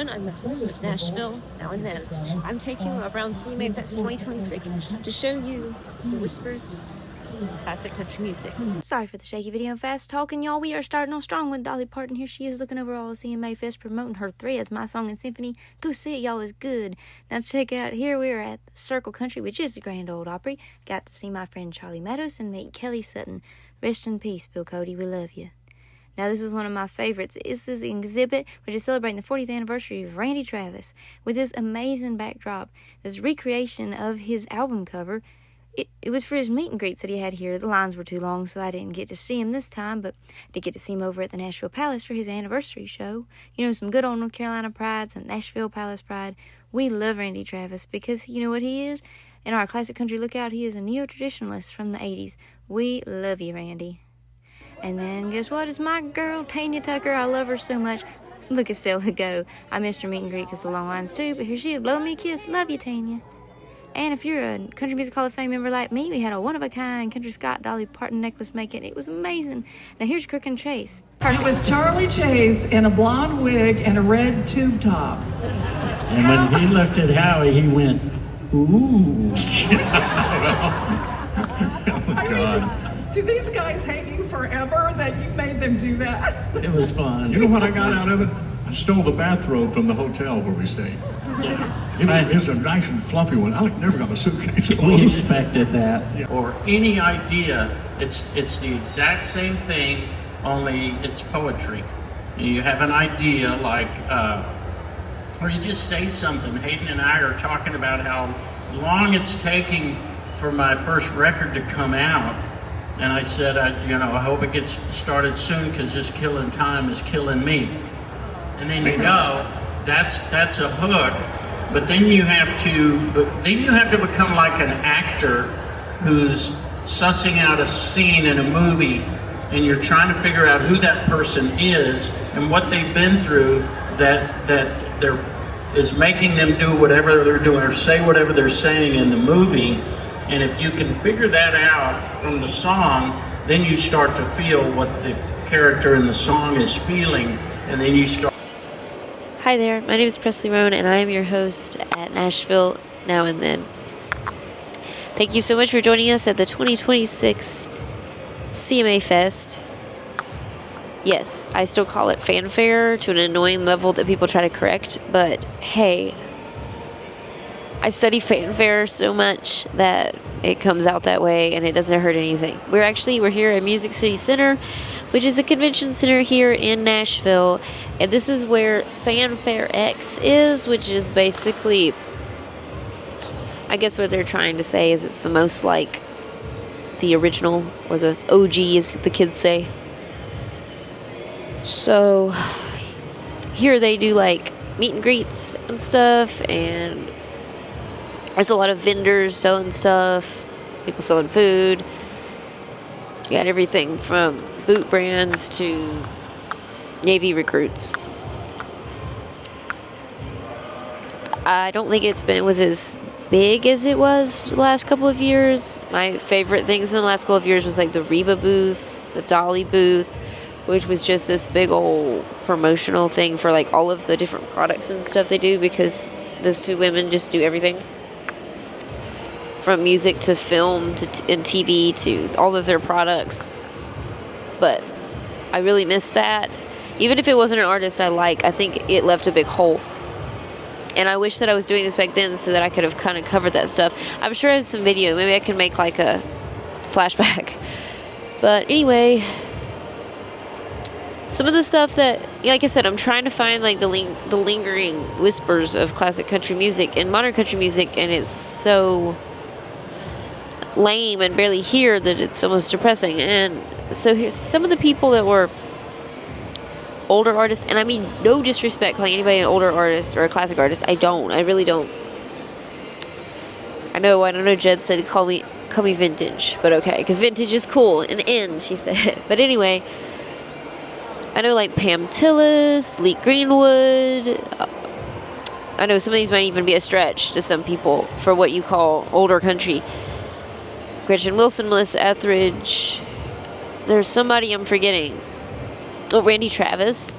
everyone. I'm the host of Nashville Now and Then. I'm taking you around CMA Fest 2026 to show you the whispers of classic country music. Sorry for the shaky video and fast talking, y'all. We are starting on strong with Dolly Parton. Here she is looking over all of CMA Fest, promoting her Threads, My Song and Symphony. Go see it, y'all. It's good. Now check out, here we are at the Circle Country, which is the Grand Ole Opry. Got to see my friend Charlie Meadows and meet Kelly Sutton. Rest in peace, Bill Cody. We love you. Now, this is one of my favorites. It's this exhibit, which is celebrating the 40th anniversary of Randy Travis, with this amazing backdrop, this recreation of his album cover. It was for his meet and greets that he had here. The lines were too long, so I didn't get to see him this time, but I did get to see him over at the Nashville Palace for his anniversary show. You know, some good old North Carolina pride, some Nashville Palace pride. We love Randy Travis because you know what he is? In our classic country lookout, he is a neo-traditionalist from the 80s. We love you, Randy. And then, guess what? It's my girl, Tanya Tucker. I love her so much. Look at Stella go. I missed her meet and greet because the long lines too, but here she is, blowing me a kiss. Love you, Tanya. And if you're a Country Music Hall of Fame member like me, we had a one-of-a-kind Country Scott Dolly Parton necklace making. It was amazing. Now here's Crook and Chase. It was Charlie Chase in a blonde wig and a red tube top. And when he looked at Howie, he went, ooh. Oh, God. Do these guys hate you forever that you made them do that? It was fun. You know what I got out of it? I stole the bathrobe from the hotel where we stayed. Yeah. It's a nice and fluffy one. I never got my suitcase. We expected that. Yeah. Or any idea, it's the exact same thing, only it's poetry. You have an idea like, or you just say something. Hayden and I are talking about how long it's taking for my first record to come out. And I said, I hope it gets started soon because this killing time is killing me. And then that's a hook. But then you have to become like an actor who's sussing out a scene in a movie, and you're trying to figure out who that person is and what they've been through that is making them do whatever they're doing or say whatever they're saying in the movie. And if you can figure that out from the song, then you start to feel what the character in the song is feeling, and then you start. Hi there, my name is Presley Roan, and I am your host at Nashville Now and Then. Thank you so much for joining us at the 2026 CMA Fest. Yes, I still call it fanfare to an annoying level that people try to correct, but hey, I study fanfare so much that it comes out that way and it doesn't hurt anything. We're here at Music City Center, which is a convention center here in Nashville. And this is where Fanfare X is, which is basically, I guess what they're trying to say is it's the most like the original, or the OG as the kids say. So here they do like meet and greets and stuff, and there's a lot of vendors selling stuff, people selling food. You got everything from boot brands to Navy recruits. I don't think was as big as it was the last couple of years. My favorite things in the last couple of years was like the Reba booth, the Dolly booth, which was just this big old promotional thing for like all of the different products and stuff they do, because those two women just do everything. From music to film and TV to all of their products. But I really missed that. Even if it wasn't an artist I think it left a big hole. And I wish that I was doing this back then so that I could have kind of covered that stuff. I'm sure I have some video. Maybe I can make like a flashback. But anyway, some of the stuff that, like I said, I'm trying to find like the lingering whispers of classic country music and modern country music, and it's so lame and barely here that it's almost depressing. And so here's some of the people that were older artists, and I mean no disrespect calling anybody an older artist or a classic artist. I really don't. I know Jed said call me vintage, but okay, because vintage is cool and in, she said. But anyway, I know like Pam Tillis, Lee Greenwood. I know some of these might even be a stretch to some people for what you call older country. Gretchen Wilson, Melissa Etheridge. There's somebody I'm forgetting. Oh, Randy Travis.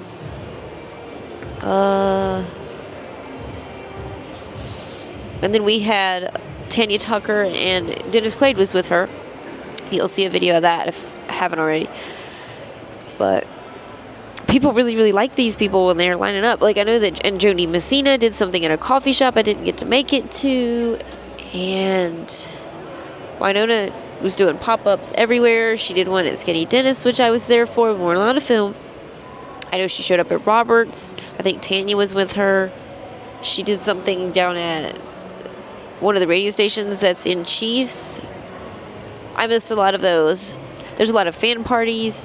And then we had Tanya Tucker, and Dennis Quaid was with her. You'll see a video of that if I haven't already. But people really, really like these people when they're lining up. Like, I know that, and Joni Messina did something in a coffee shop I didn't get to make it to. And Winona was doing pop-ups everywhere. She did one at Skinny Dennis, which I was there for. We weren't allowed to film. I know she showed up at Roberts. I think Tanya was with her. She did something down at one of the radio stations that's in Chiefs. I missed a lot of those. There's a lot of fan parties.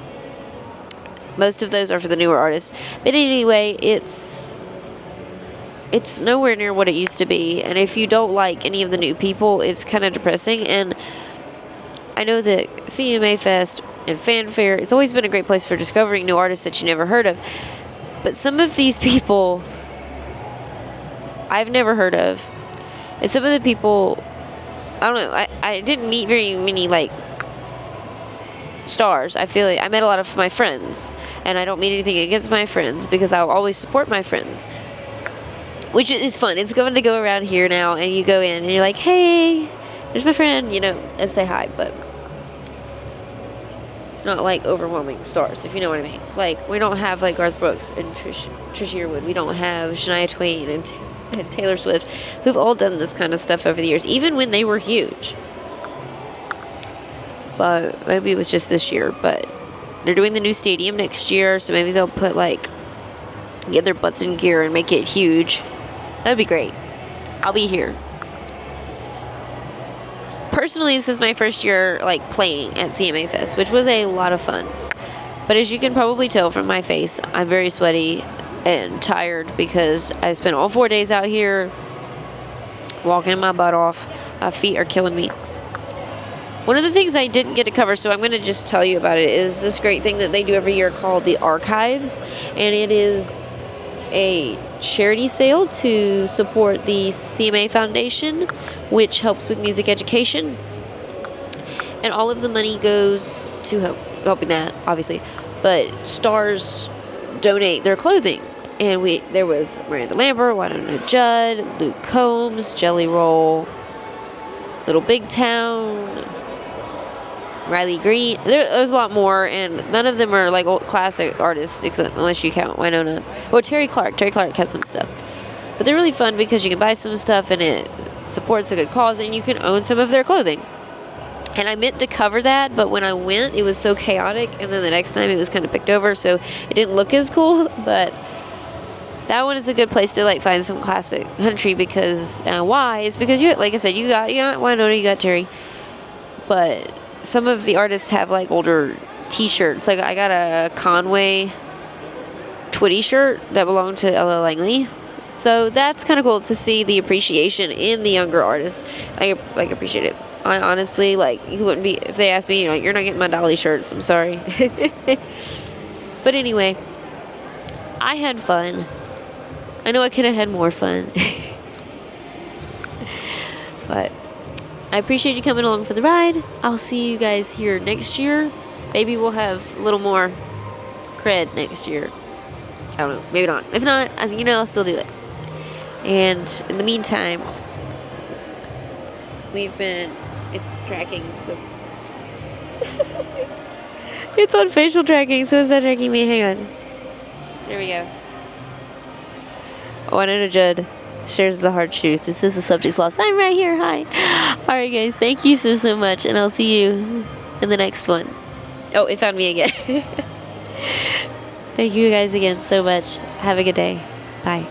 Most of those are for the newer artists. But anyway, it's nowhere near what it used to be. And if you don't like any of the new people, it's kind of depressing. And I know that CMA Fest and Fanfare, it's always been a great place for discovering new artists that you never heard of. But some of these people I've never heard of. And some of the people, I don't know, I didn't meet very many, like, stars. I feel like I met a lot of my friends. And I don't mean anything against my friends, because I'll always support my friends. Which is fun. It's going to go around here now, and you go in and you're like, hey, there's my friend, you know, and say hi. But it's not like overwhelming stars, if you know what I mean. Like, we don't have like Garth Brooks and Trish Yearwood. We don't have Shania Twain and Taylor Swift, who've all done this kind of stuff over the years, even when they were huge. But maybe it was just this year. But they're doing the new stadium next year, so maybe they'll put like, get their butts in gear and make it huge. That'd be great. I'll be here. Personally, this is my first year like playing at CMA Fest, which was a lot of fun. But as you can probably tell from my face, I'm very sweaty and tired because I spent all 4 days out here walking my butt off. My feet are killing me. One of the things I didn't get to cover, so I'm going to just tell you about it, is this great thing that they do every year called the Archives. And it is a charity sale to support the CMA Foundation, which helps with music education. And all of the money goes to helping that, obviously. But stars donate their clothing. And there was Miranda Lambert, Winona Judd, Luke Combs, Jelly Roll, Little Big Town, Riley Green. There's a lot more, and none of them are like old classic artists, except unless you count Winona. Or Terry Clark. Terry Clark has some stuff. But they're really fun because you can buy some stuff and it supports a good cause, and you can own some of their clothing. And I meant to cover that, but when I went, it was so chaotic, and then the next time it was kind of picked over, so it didn't look as cool. But that one is a good place to like find some classic country, because why? It's because you, like I said, you got Winona, you got Terry, but some of the artists have like older t-shirts. Like I got a Conway Twitty shirt that belonged to Ella Langley. So that's kind of cool to see the appreciation in the younger artists. I like appreciate it. I honestly, like, you wouldn't be, if they asked me, you know, you're not getting my Dolly shirts, I'm sorry. But anyway, I had fun. I know I could have had more fun. But I appreciate you coming along for the ride. I'll see you guys here next year. Maybe we'll have a little more cred next year. I don't know. Maybe not. If not, as you know, I'll still do it. And in the meantime, it's tracking. It's on facial tracking, so it's not tracking me. Hang on. There we go. Winona Judd shares the hard truth. This is the subject's lost. I'm right here. Hi. Alright, guys. Thank you so much, and I'll see you in the next one. Oh, it found me again. Thank you guys again so much. Have a good day. Bye.